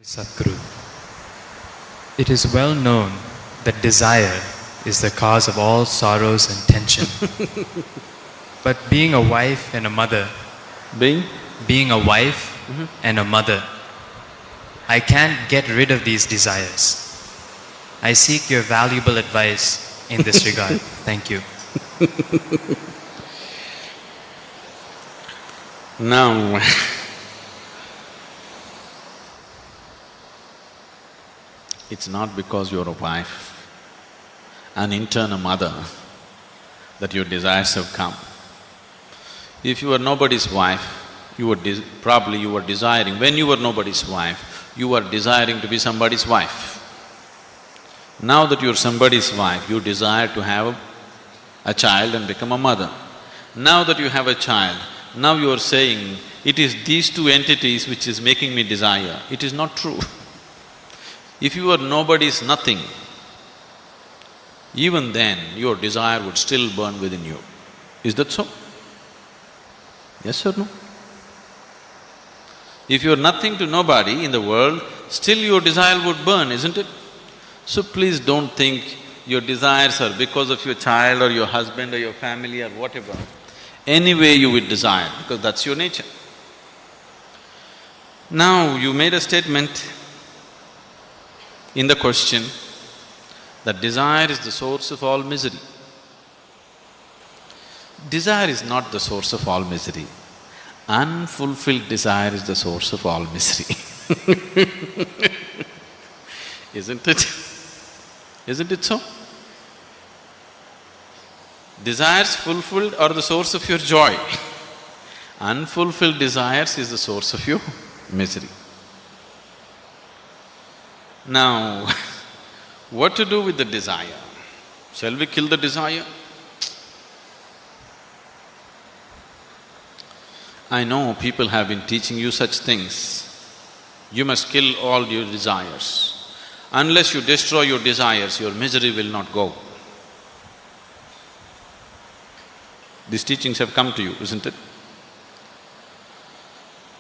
Sadhguru, it is well known that desire is the cause of all sorrows and tension. But being a wife and a mother, being a wife and a mother, I can't get rid of these desires. I seek your valuable advice in this regard. Thank you. Now, it's not because you're a wife, an intern, a mother, that your desires have come. If you were nobody's wife, probably you were desiring, when you were nobody's wife, you were desiring to be somebody's wife. Now that you're somebody's wife, you desire to have a child and become a mother. Now that you have a child, now you are saying, it is these two entities which is making me desire. It is not true. If you were nobody's nothing, even then your desire would still burn within you. Is that so? Yes or no? If you're nothing to nobody in the world, still your desire would burn, isn't it? So please don't think your desires are because of your child or your husband or your family or whatever. Anyway you will desire, because that's your nature. Now, you made a statement in the question that desire is the source of all misery. Desire is not the source of all misery. Unfulfilled desire is the source of all misery. Isn't it? Isn't it so? Desires fulfilled are the source of your joy. Unfulfilled desires is the source of your misery. Now, what to do with the desire? Shall we kill the desire? I know people have been teaching you such things. You must kill all your desires. Unless you destroy your desires, your misery will not go. These teachings have come to you, isn't it?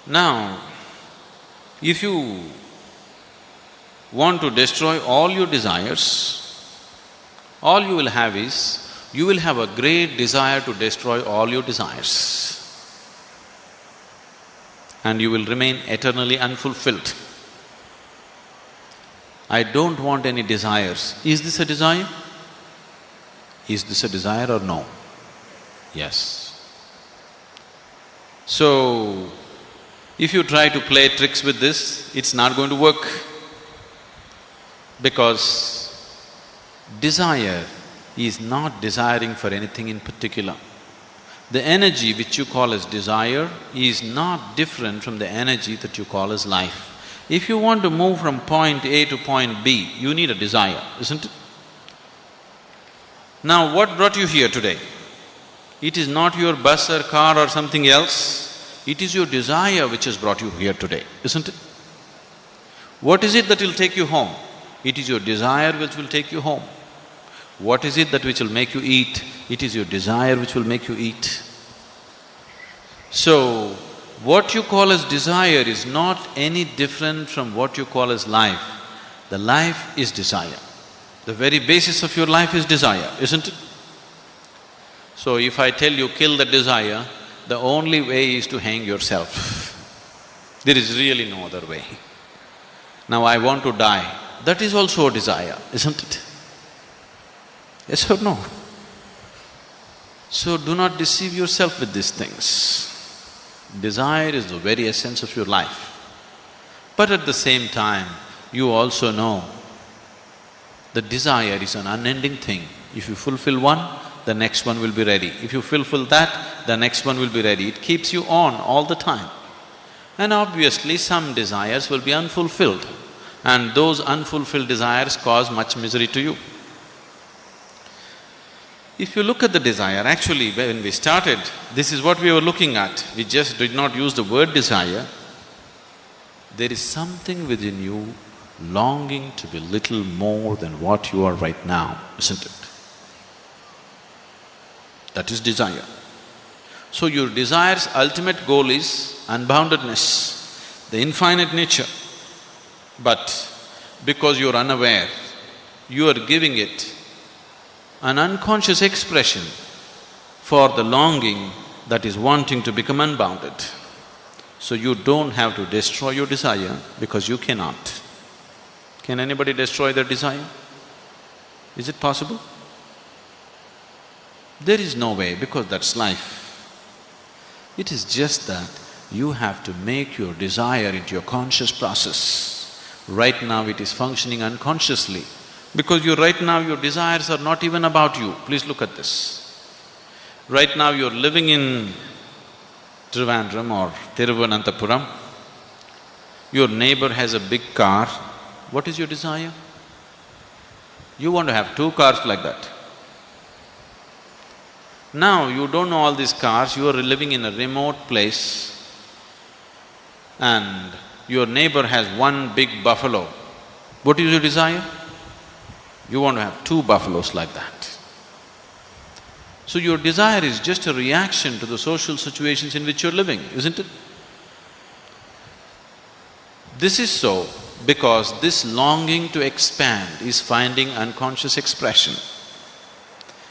Now, if you want to destroy all your desires, all you will have is, you will have a great desire to destroy all your desires. And you will remain eternally unfulfilled. I don't want any desires. Is this a desire? Is this a desire or no? Yes. So, if you try to play tricks with this, it's not going to work. Because desire is not desiring for anything in particular. The energy which you call as desire is not different from the energy that you call as life. If you want to move from point A to point B, you need a desire, isn't it? Now, what brought you here today? It is not your bus or car or something else, it is your desire which has brought you here today, isn't it? What is it that will take you home? It is your desire which will take you home. What is it that which will make you eat? It is your desire which will make you eat. So, what you call as desire is not any different from what you call as life. The life is desire. The very basis of your life is desire, isn't it? So if I tell you kill the desire, the only way is to hang yourself. There is really no other way. Now I want to die, that is also a desire, isn't it? Yes or no? So do not deceive yourself with these things. Desire is the very essence of your life. But at the same time, you also know that desire is an unending thing. If you fulfill one, the next one will be ready. If you fulfill that, the next one will be ready. It keeps you on all the time. And obviously, some desires will be unfulfilled, and those unfulfilled desires cause much misery to you. If you look at the desire, actually when we started, this is what we were looking at. We just did not use the word desire. There is something within you longing to be little more than what you are right now, isn't it? That is desire. So your desire's ultimate goal is unboundedness, the infinite nature. But because you're unaware, you are giving it an unconscious expression for the longing that is wanting to become unbounded. So you don't have to destroy your desire because you cannot. Can anybody destroy their desire? Is it possible? There is no way, because that's life. It is just that you have to make your desire into your conscious process. Right now it is functioning unconsciously, because right now your desires are not even about you. Please look at this. Right now you're living in Trivandrum or Thiruvananthapuram. Your neighbor has a big car. What is your desire? You want to have 2 cars like that. Now you don't know all these cars, you are living in a remote place and your neighbor has 1 big buffalo. What is your desire? You want to have 2 buffaloes like that. So your desire is just a reaction to the social situations in which you're living, isn't it? This is so because this longing to expand is finding unconscious expression.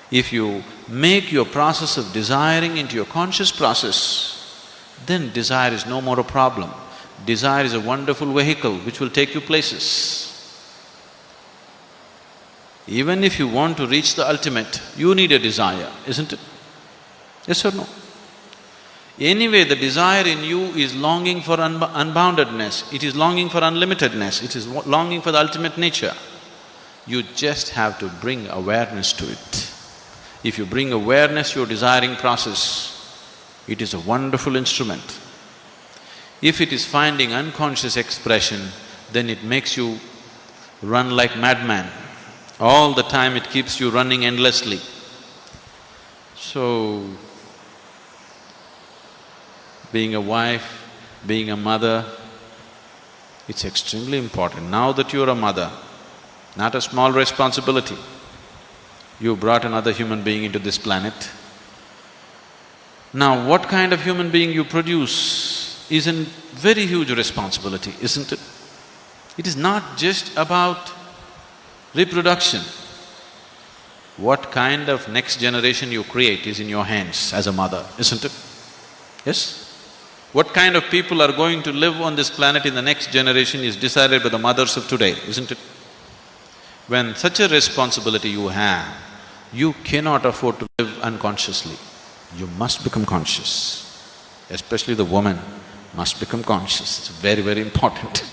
If you make your process of desiring into your conscious process, then desire is no more a problem. Desire is a wonderful vehicle which will take you places. Even if you want to reach the ultimate, you need a desire, isn't it? Yes or no? Anyway, the desire in you is longing for unboundedness, it is longing for unlimitedness, it is longing for the ultimate nature. You just have to bring awareness to it. If you bring awareness to your desiring process, it is a wonderful instrument. If it is finding unconscious expression, then it makes you run like madman. All the time it keeps you running endlessly. So, being a wife, being a mother, it's extremely important. Now that you're a mother, not a small responsibility. You brought another human being into this planet. Now, what kind of human being you produce is a very huge responsibility, isn't it? It is not just about reproduction. What kind of next generation you create is in your hands as a mother, isn't it? Yes? What kind of people are going to live on this planet in the next generation is decided by the mothers of today, isn't it? When such a responsibility you have, you cannot afford to live unconsciously. You must become conscious. Especially the woman must become conscious. It's very, very important.